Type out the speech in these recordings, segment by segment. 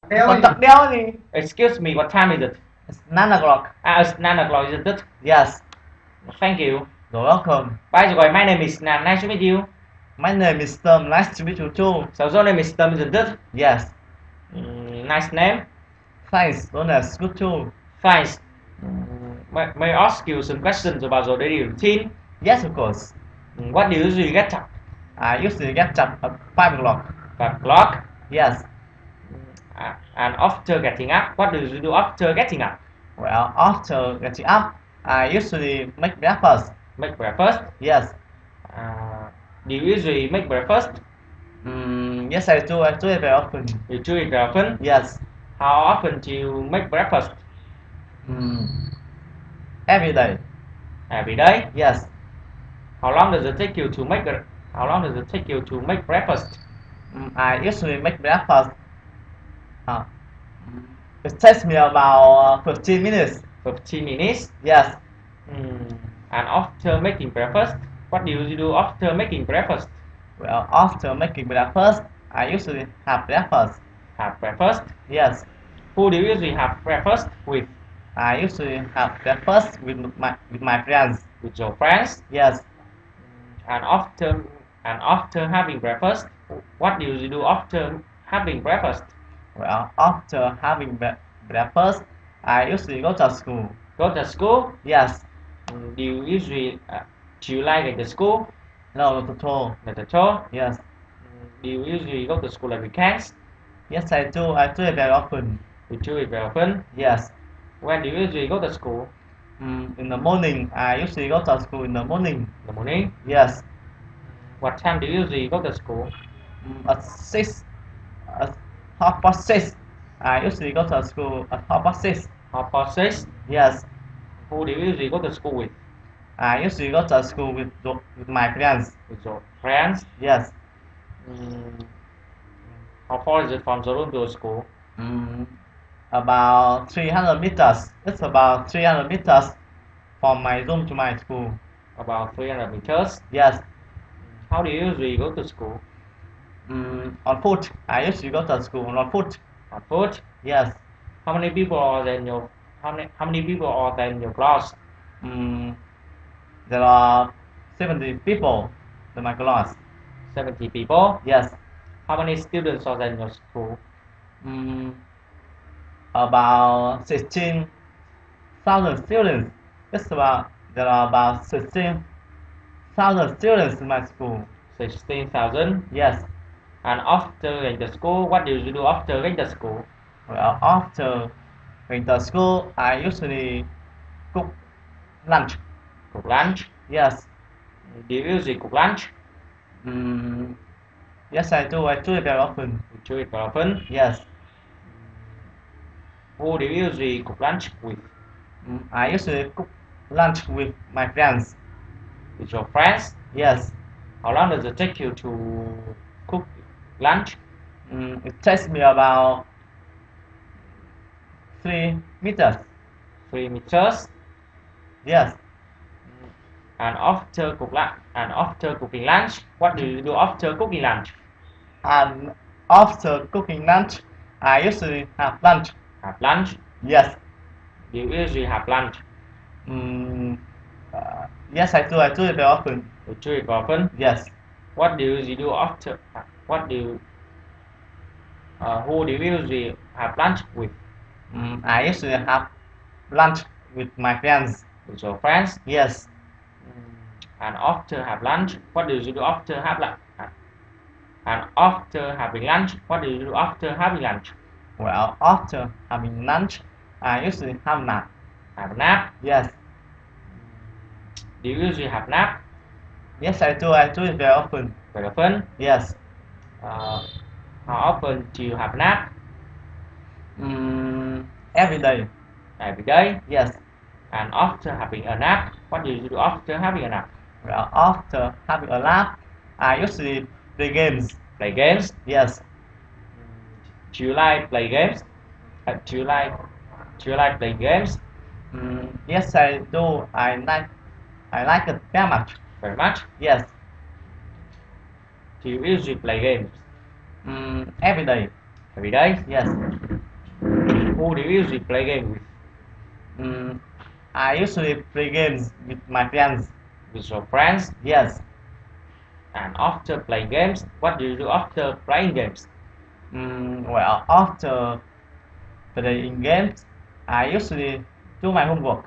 Còn chọc đeo gì? Excuse me, what time is it? It's 9 o'clock. It's 9 o'clock, isn't it? Yes. Thank you. You're welcome. Bye rồi, my name is Nam. Nice to meet you. My name is Tom. Nice to meet you too. So your name is Tom, isn't it? Yes. Nice name. Thanks. That's good too. Thanks. May I ask you some questions about your daily routine? Yes, of course. What do you usually get up? I usually get up at 5 o'clock. 5 o'clock? Yes. And after getting up, what do you do after getting up? Well, after getting up, I usually make breakfast. Make breakfast? Yes. Do you usually make breakfast? Yes, I do. I do it very often. You do it very often? Yes. How often do you make breakfast? Every day. Every day? Yes. How long does it take you to make it? How long does it take you to make breakfast? I usually make breakfast. It takes me about 15 minutes. 15 minutes? Yes. And after making breakfast, what do you do after making breakfast? Well, after making breakfast, I usually have breakfast. Have breakfast? Yes. Who do you usually have breakfast with? I usually have breakfast with my friends. With your friends? Yes. And after having breakfast, what do you do after having breakfast? Well, after having breakfast, I usually go to school. Go to school? Yes. Do you like it at school? No, not at all. Not at all? Yes. Do you usually go to school every weekends? Yes, I do. I do it very often. You do it very often? Yes. When do you usually go to school? In the morning. I usually go to school in the morning. In the morning? Yes. What time do you usually go to school? At 6. At 6:30. I usually go to school at 6:30. 6:30? Yes. Who do you usually go to school with? I usually go to school with my friends. With your friends? Yes. How far is it from your room to school? About 300 meters. It's about 300 meters from my room to my school. About 300 meters? Yes. How do you usually go to school? On foot. I usually go to school on foot. On foot? Yes. How many people are there in your class? There are 70 people in my class. 70 people? Yes. How many students are there in your school? About 16,000 students. There are about 16,000 students in my school. 16,000? Yes. And after going to school, what do you do after going to school? Well, after going to school, I usually cook lunch. Cook lunch? Yes. Do you usually cook lunch? Yes, I do. I do it very often. You do it very often? Yes. Who do you usually cook lunch with? I usually cook lunch with my friends. With your friends? Yes. How long does it take you to cook lunch? It takes me about 3 meters. 3 meters? Yes. And after cooking lunch, what do you do after cooking lunch? And after cooking lunch, I usually have lunch. Have lunch? Yes. Do you usually have lunch? Yes, I do. I do it very often. You do it very often? Yes. What do you usually do after? Who do you usually have lunch with? I usually have lunch with my friends. With your friends? Yes. And after have lunch, what do you do after have lunch? And after having lunch, what do you do after having lunch? Well, after having lunch, I usually have a nap. Have a nap? Yes. Do you usually have nap? Yes, I do. I do it very often. Very often? Yes. How often do you have nap? Every day. Every day? Yes. And after having a nap, what do you do after having a nap? Well, after having a nap, I usually play games. Play games? Yes. Do you like play games? Do you like playing games? Yes, I do. I like it very much. Very much? Yes. Do you usually play games? Every day. Every day. Yes. Who do you usually play games with? I usually play games with my friends. With your friends. Yes. And after playing games, what do you do after playing games? Well, after playing games, I usually do my homework.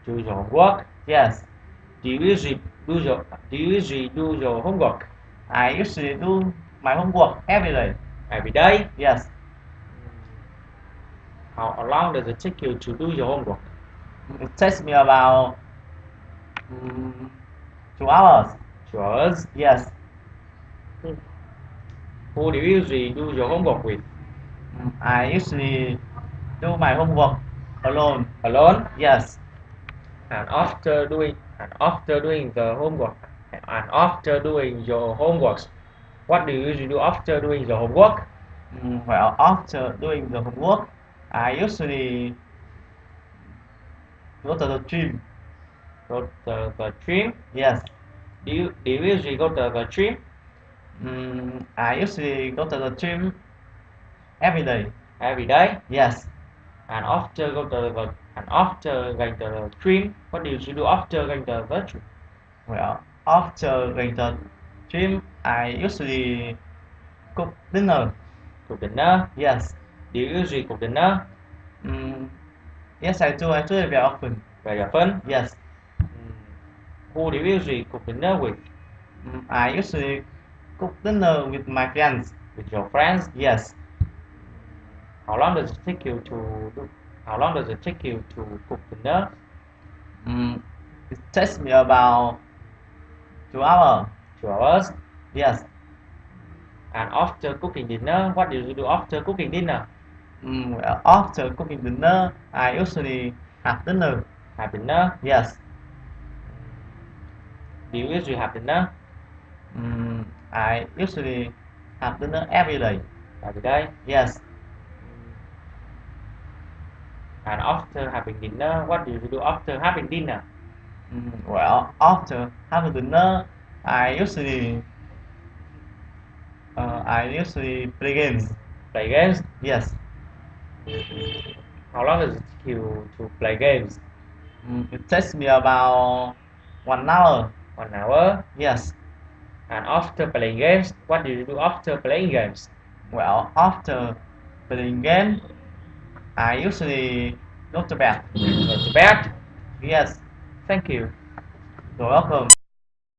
Do your homework? Yes. Do you usually do your homework? I usually do my homework every day. Every day? Yes. How long does it take you to do your homework? It takes me about 2 hours. 2 hours? Yes. Who do you usually do your homework with? I usually do my homework alone. Alone? Yes. And after doing the homework and after doing your homeworks, what do you usually do after doing the homework? Well, after doing the homework, I usually go to the gym. Go to the gym? Yes. Do you usually go to the gym? I usually go to the gym every day. Every day? Yes. And after going to the gym, what do you usually do after going to the gym? Well, after going to the gym, I usually cook dinner. Cook dinner? Yes. Do you usually cook dinner? Yes, I do. I do it very often. Very often? Yes. Who do you usually cook dinner with? I usually cook dinner with my friends. With your friends? Yes. How long does it take you to cook dinner? It takes me about 2 hours. 2 hours? Yes. And after cooking dinner, what do you do after cooking dinner? Well, after cooking dinner, I usually have dinner. Have dinner? Yes. Do you usually have dinner? I usually have dinner every day. Every day? Yes. And after having dinner, what do you do after having dinner? Well, after having dinner, I usually play games. Play games? Yes. How long does it take you to play games? It takes me about 1 hour. 1 hour? Yes. And after playing games, what do you do after playing games? Well, after playing game, I usually go to bed. Go to bed? Yes. Thank you. You're welcome.